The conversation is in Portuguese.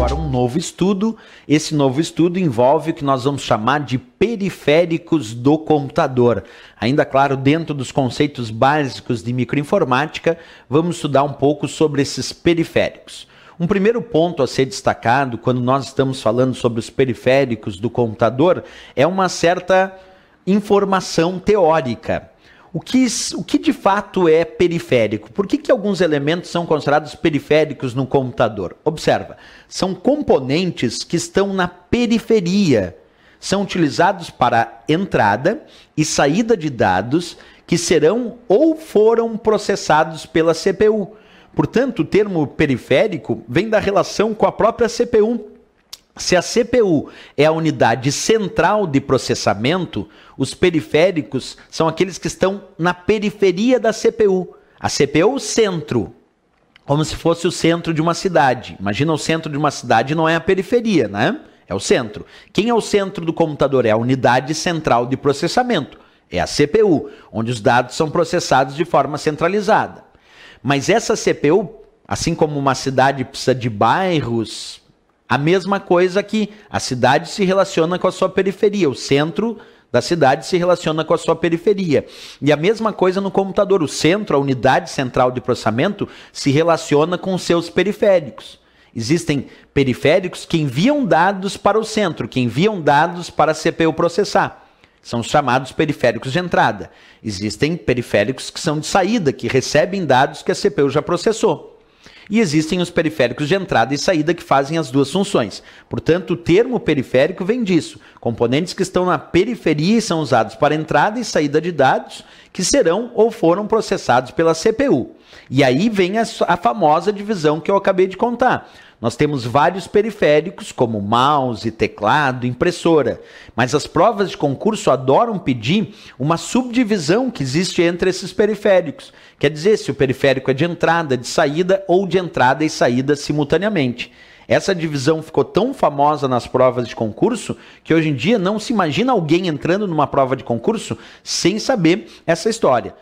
agora um novo estudo. Esse novo estudo envolve o que nós vamos chamar de periféricos do computador. Ainda, claro, dentro dos conceitos básicos de microinformática, vamos estudar um pouco sobre esses periféricos. Um primeiro ponto a ser destacado quando nós estamos falando sobre os periféricos do computador é uma certa informação teórica. O que de fato é periférico? Por que alguns elementos são considerados periféricos no computador? Observa, são componentes que estão na periferia, são utilizados para entrada e saída de dados que serão ou foram processados pela CPU. Portanto, o termo periférico vem da relação com a própria CPU. Se a CPU é a unidade central de processamento, os periféricos são aqueles que estão na periferia da CPU. A CPU é o centro, como se fosse o centro de uma cidade. Imagina, o centro de uma cidade não é a periferia, né? É o centro. Quem é o centro do computador? É a unidade central de processamento. É a CPU, onde os dados são processados de forma centralizada. Mas essa CPU, assim como uma cidade precisa de bairros, a mesma coisa que a cidade se relaciona com a sua periferia, o centro da cidade se relaciona com a sua periferia. E a mesma coisa no computador, o centro, a unidade central de processamento, se relaciona com os seus periféricos. Existem periféricos que enviam dados para o centro, que enviam dados para a CPU processar. São chamados periféricos de entrada. Existem periféricos que são de saída, que recebem dados que a CPU já processou. E existem os periféricos de entrada e saída que fazem as duas funções. Portanto, o termo periférico vem disso. Componentes que estão na periferia e são usados para entrada e saída de dados que serão ou foram processados pela CPU. E aí vem a famosa divisão que eu acabei de contar. Nós temos vários periféricos, como mouse, teclado, impressora. Mas as provas de concurso adoram pedir uma subdivisão que existe entre esses periféricos. Quer dizer, se o periférico é de entrada, de saída ou de entrada e saída simultaneamente. Essa divisão ficou tão famosa nas provas de concurso que hoje em dia não se imagina alguém entrando numa prova de concurso sem saber essa história.